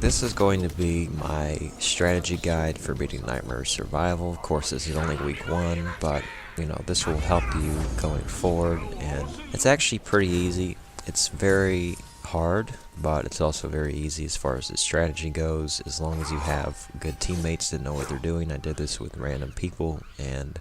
This is going to be my strategy guide for beating Nightmare Survival. Of course, this is only week 1, but this will help you going forward, and it's actually pretty easy. It's very hard, but it's also very easy as far as the strategy goes, as long as you have good teammates that know what they're doing. I did this with random people, and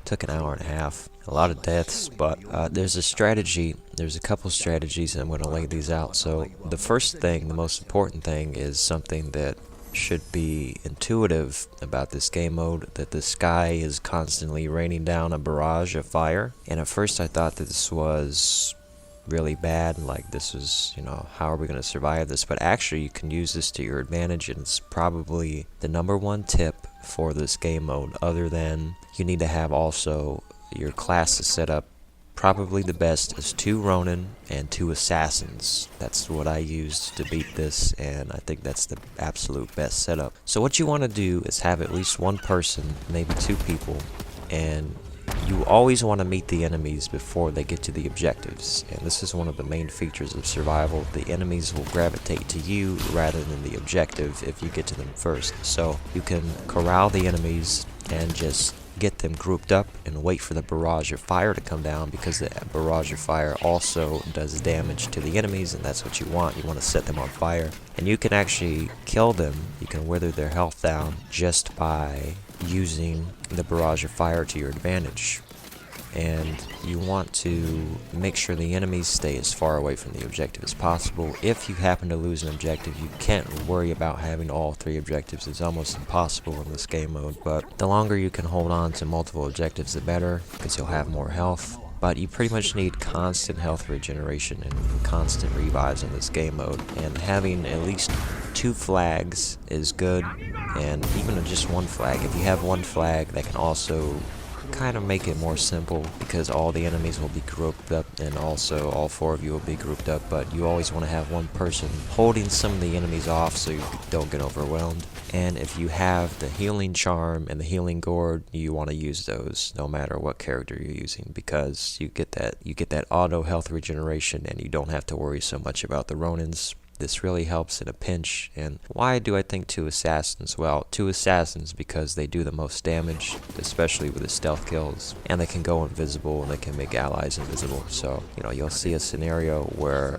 took an hour and a half, a lot of deaths, but there's a couple strategies, and I'm going to lay these out. So the first thing, the most important thing, is something that should be intuitive about this game mode, that the sky is constantly raining down a barrage of fire. And at first I thought that this was really bad, like this was, how are we going to survive this? But actually you can use this to your advantage, and it's probably the #1 tip for this game mode, other than you need to have also your classes set up. Probably the best is 2 Ronin and 2 Assassins. That's what I used to beat this, and I think that's the absolute best setup. So what you want to do is have at least 1 person, maybe 2 people, and you always want to meet the enemies before they get to the objectives. And this is one of the main features of survival. The enemies will gravitate to you rather than the objective if you get to them first. So you can corral the enemies and just get them grouped up and wait for the barrage of fire to come down, because the barrage of fire also does damage to the enemies, and that's what you want. You want to set them on fire, and you can actually kill them. You can wither their health down just by using the barrage of fire to your advantage. And you want to make sure the enemies stay as far away from the objective as possible. If you happen to lose an objective, you can't worry about having all 3 objectives. It's almost impossible in this game mode, but the longer you can hold on to multiple objectives, the better, because you'll have more health. But you pretty much need constant health regeneration and constant revives in this game mode, and having at least 2 flags is good, and even just 1 flag. If you have 1 flag, that can also kind of make it more simple, because all the enemies will be grouped up, and also all 4 of you will be grouped up. But you always want to have 1 person holding some of the enemies off so you don't get overwhelmed. And if you have the healing charm and the healing gourd, you want to use those no matter what character you're using, because you get that auto health regeneration, and you don't have to worry so much about the Ronins. This really helps in a pinch. And why do I think 2 Assassins? Well, 2 Assassins because they do the most damage, especially with the stealth kills, and they can go invisible, and they can make allies invisible. So, you'll see a scenario where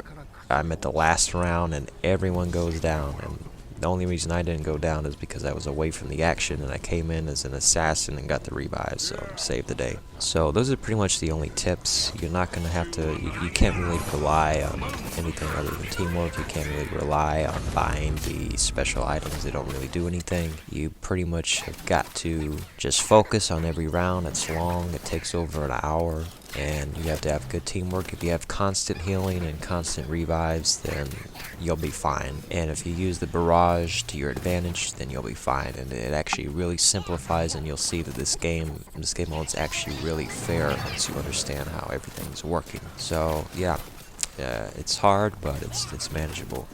I'm at the last round and everyone goes down, and the only reason I didn't go down is because I was away from the action, and I came in as an assassin and got the revive, so saved the day. So those are pretty much the only tips. You're not going to have to, you can't really rely on anything other than teamwork. You can't really rely on buying the special items. They don't really do anything. You pretty much have got to just focus on every round. It's long. It takes over an hour. And you have to have good teamwork. If you have constant healing and constant revives, then you'll be fine. And if you use the barrage to your advantage, then you'll be fine. And it actually really simplifies, and you'll see that this game mode's actually really fair once you understand how everything's working. So yeah, it's hard, but it's manageable.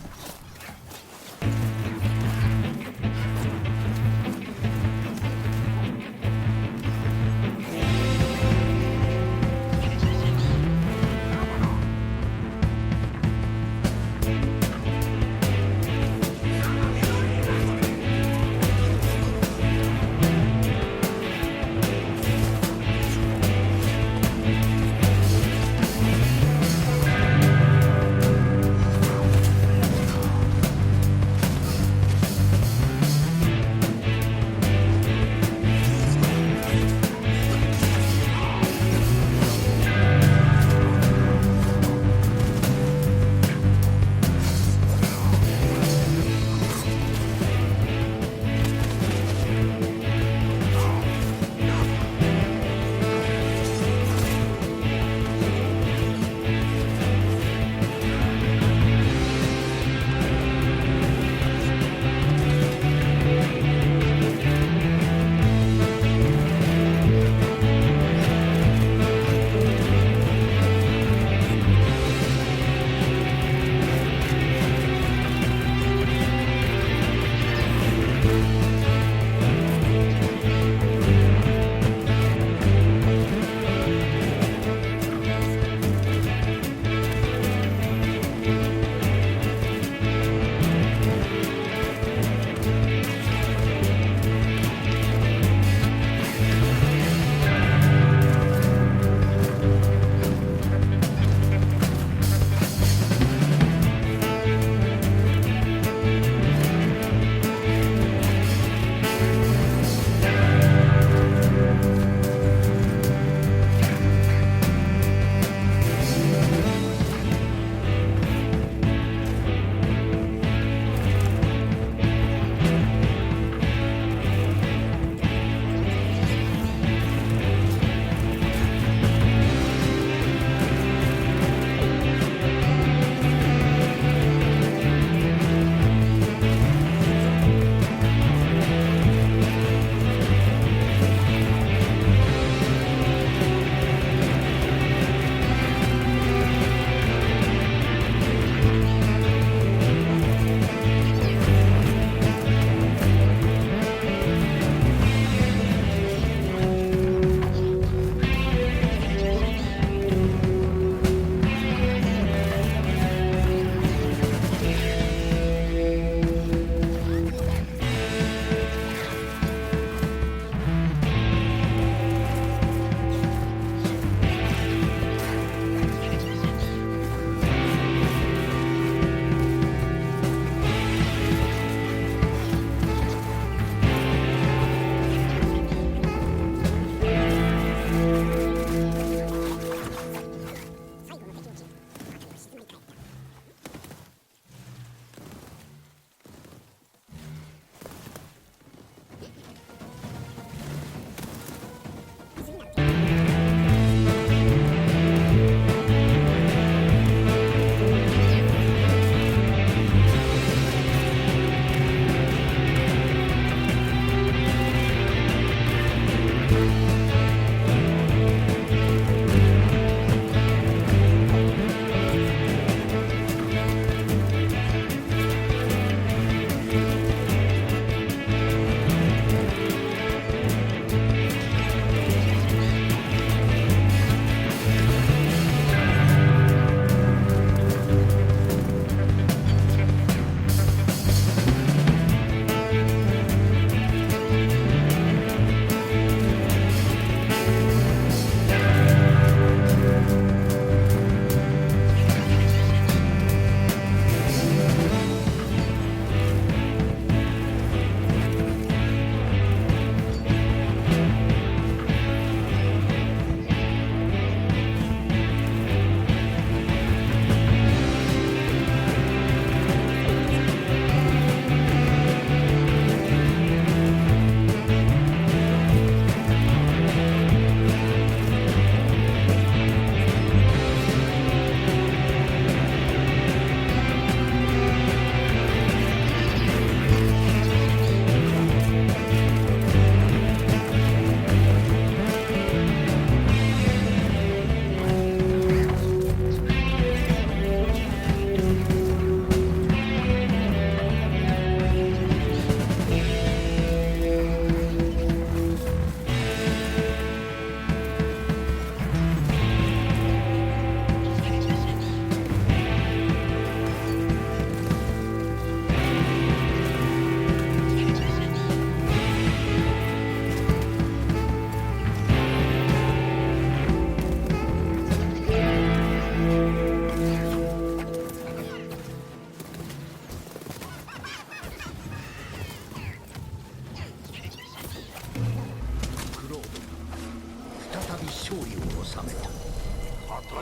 めた。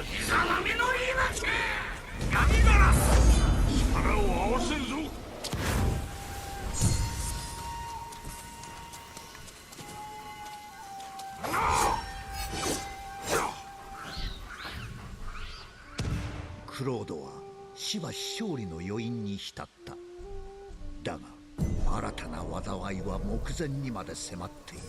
貴様めの言い間違い闇ガラス力を合わせるぞ。クロードはしばし勝利の余韻に浸った。だが新たな災いは目前にまで迫っている。